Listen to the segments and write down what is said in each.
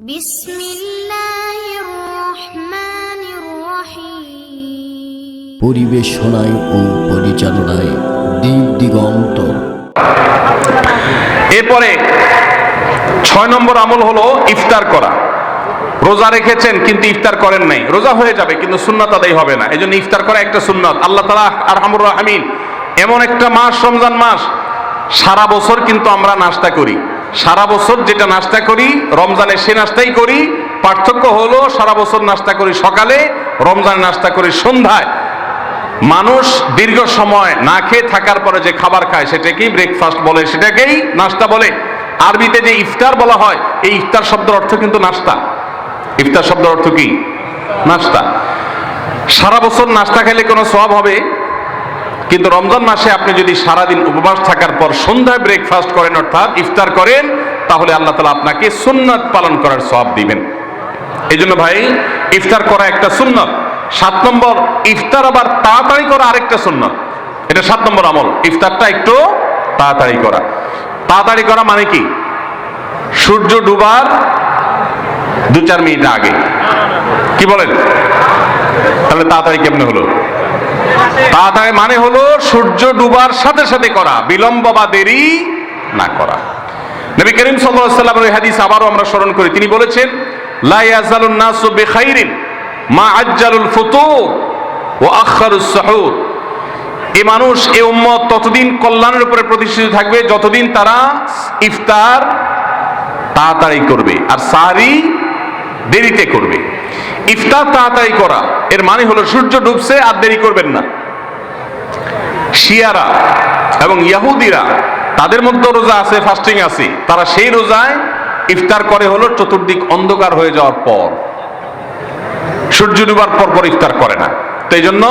বিসমিল্লাহির রহমানির রহিম। পরিবেশনায় ও পরিচালনায় দিগন্ত। এরপরে 6 নম্বর আমল হলো ইফতার করা। রোজা রেখেছেন কিন্তু ইফতার করেন নাই, রোজা হয়ে যাবে কিন্তু সুন্নাত আদায় হবে না, এজন্য ইফতার করা একটা সুন্নাত। আল্লাহ তাআলা আরহামুর রাহিমিন, এমন একটা মাস রমজান মাস, সারা বছর কিন্তু আমরা নাস্তা করি, সারা বছর যেটা নাস্তা করি রমজানে সে নাস্তাই করি। পার্থক্য হলো সারা বছর নাস্তা করি সকালে, রমজান নাস্তা করি সন্ধ্যায়। মানুষ দীর্ঘ সময় না খেয়ে থাকার পরে যে খাবার খায় সেটাকেই ব্রেকফাস্ট বলে, সেটাকেই নাস্তা বলে। আরবিতে যে ইফতার বলা হয়, এই ইফতার শব্দের অর্থ কিন্তু নাস্তা। ইফতার শব্দের অর্থ কি? নাস্তা। সারা বছর নাস্তা খেলে কোনো সওয়াব হবে, কিন্তু রমজান মাসে আপনি যদি সারাদিন উপবাস থাকার পর সন্ধ্যায় ব্রেকফাস্ট করেন অর্থাৎ ইফতার করেন, তাহলে আল্লাহ তাআলা আপনাকে সুন্নাত পালন করার সওয়াব দিবেন। এই জন্য ভাই, ইফতার করা একটা সুন্নাত। 7 নম্বর, ইফতার আবার তাড়াতাড়ি করা আরেকটা সুন্নাত। এটা 7 নম্বর আমল, ইফতারটা একটু তাড়াতাড়ি করা। তাড়াতাড়ি করা মানে কি? সূর্য ডুবার 2-4 মিনিট আগে। কি বলেন? তাহলে তাড়াতাড়ি কেমনে হলো? তাড়াতাড়ি মানে হলো সূর্য ডুবার সাথে সাথে করা, বিলম্ব বা দেরি না করা। নবী করিম সাল্লাল্লাহু আলাইহি ওয়াসাল্লামের হাদিস আবারও আমরা স্মরণ করি, তিনি বলেছেন, লা ইয়াজালুন নাসু বিখাইরিন মা আজ্জালুল ফুতুর ওয়া আখারুস সুহুর। এই মানুষ, এই উম্মত ততদিন কল্যাণের উপরে প্রতিষ্ঠিত থাকবে যতদিন তারা ইফতার তাড়াতাড়ি করবে আর সাহরি দেরিতে করবে। ইফতার তাড়াতাড়ি করা এর মানে হলো সূর্য ডুবছে আর দেরি করবেন না। শিয়ারা এবং ইহুদিরা, তাদের মধ্যে রোজা আছে, ফাস্টিং আছে, তারা সেই রোজায় ইফতার করে হলো চতুর্দিক অন্ধকার হয়ে যাওয়ার পর, সূর্য ডুবার পর পর ইফতার করে না। তো এই জন্য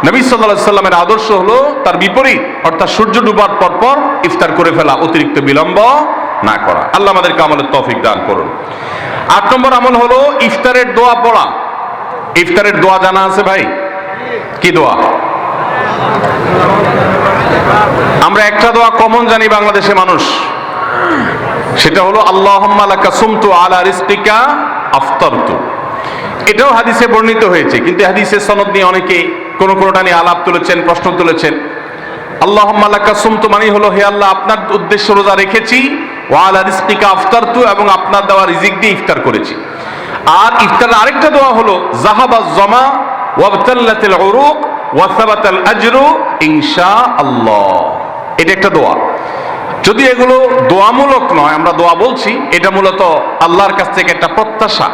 নবী সাল্লাল্লাহু আলাইহি সাল্লামের আদর্শ হলো তার বিপরীত, অর্থাৎ সূর্য ডুবার পর পর ইফতার করে ফেলা, অতিরিক্ত বিলম্ব না করা। আল্লাহ আমাদেরকে আমলের তৌফিক দান করুন। 8 নম্বর আমল হলো ইফতারের দোয়া পড়া। ইফতারের দোয়া জানা আছে ভাই? কি দোয়া? আমরা একটা দোয়া কমন জানি বাংলাদেশে মানুষ, সেটা হলো আল্লাহুম্মা লাকা সুমতু আলা রিজকিকা আফতারতু। এটাও হাদিসে বর্ণিত হয়েছে, কিন্তু হাদিসের সনদ নিয়ে অনেকে কোনটা নিয়ে আলাপ তুলেছেন, প্রশ্ন তুলেছেন। আল্লাহুম্মা লাকা সুমতু মানে হলো, হে আল্লাহ, আপনার উদ্দেশ্যে রোজা রেখেছি, ওয়া আলা রিজকিকা আফতারতু, এবং আপনার দেওয়া রিজিক দিয়ে ইফতার করেছি। আর ইফতারের আরেকটা দোয়া হলো যাহাবাজ জামা ওয়াবতাল্লাতিল উরুক ওয়া সাবাতাল আজরু ইনশাআল্লাহ। এটা একটা দোয়া। যদি এগুলো দোয়ামূলক নয়, আমরা দোয়া বলছি, এটা মূলত আল্লাহর কাছ থেকে একটা প্রত্যাশা।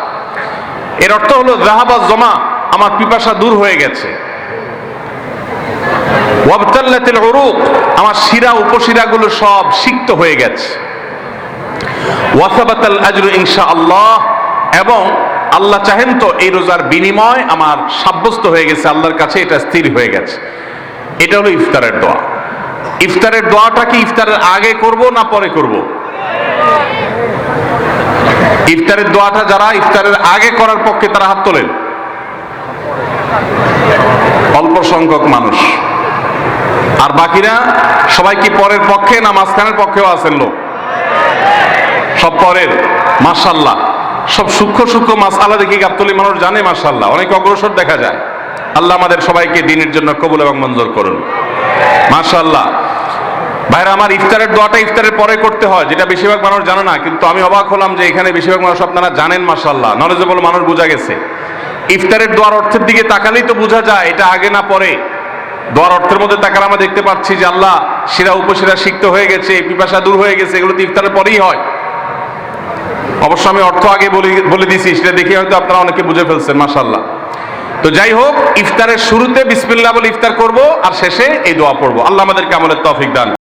এর অর্থ হলো যাহাবাজ জামা, আমার পিপাসা দূর হয়ে গেছে, ওয়াবতাল্লাতিল উরুক, আমার শিরা উপশিরাগুলো সব সিক্ত হয়ে গেছে, ওয়া সাবাতাল আজরু ইনশাআল্লাহ, এবং আল্লাহ চাহেন তো এই রোজার বিনিময় আমার সাব্যস্ত হয়ে গেছে আল্লাহর কাছে, এটা স্থির হয়ে গেছে। এটা হলো ইফতারের দোয়া। ইফতারের দোয়াটা কি ইফতারের আগে করব না পরে করব? ইফতারের দোয়াটা যারা ইফতারের আগে করার পক্ষে তারা হাত তোলেন। অল্প সংখ্যক মানুষ, আর বাকিরা সবাই কি পরের পক্ষে না মাঝখানের পক্ষেও আছেন লোক? সব পরের। মাশাআল্লাহ, সব সূক্ষ্ম সূক্ষ্ম মাসআলা দেখি গাবতলী মানুষ জানে, মাশাআল্লাহ, অনেক অগ্রসর দেখা যায়। আল্লাহ আমাদের সবাইকে দ্বীনের জন্য কবুল এবং মঞ্জুর করুন, মাশাআল্লাহ। ভাইরা আমার, ইফতারের দোয়াটা ইফতারের পরে করতে হয়, যেটা বেশিরভাগ মানুষ জানে না, কিন্তু আমি অবাক হলাম যে এখানে বেশিরভাগ মানুষ আপনারা জানেন, মাশাআল্লাহ, নলেজেবল মানুষ, বোঝা গেছে। ইফতারের দোয়ার অর্থের দিকে তাকালেই তো বোঝা যায় এটা আগে না পরে। দোয়ার অর্থের মধ্যে তাকালে আমরা দেখতে পাচ্ছি যে আল্লাহ শিরা উপশিরা সিক্ত হয়ে গেছে, পিপাসা দূর হয়ে গেছে, এগুলো তো ইফতারের পরেই হয়। অবশ্য আমি অর্থ আগে বলে দিছি, সেটা দেখে হয়তো আপনারা অনেকে বুঝে ফেলছেন, মাশাআল্লাহ। তো যাই হোক, ইফতারের শুরুতে বিসমিল্লাহ বলে ইফতার করব, আর শেষে এই দোয়া পড়বো। আল্লাহ আমাদেরকে আমলের তৌফিক দান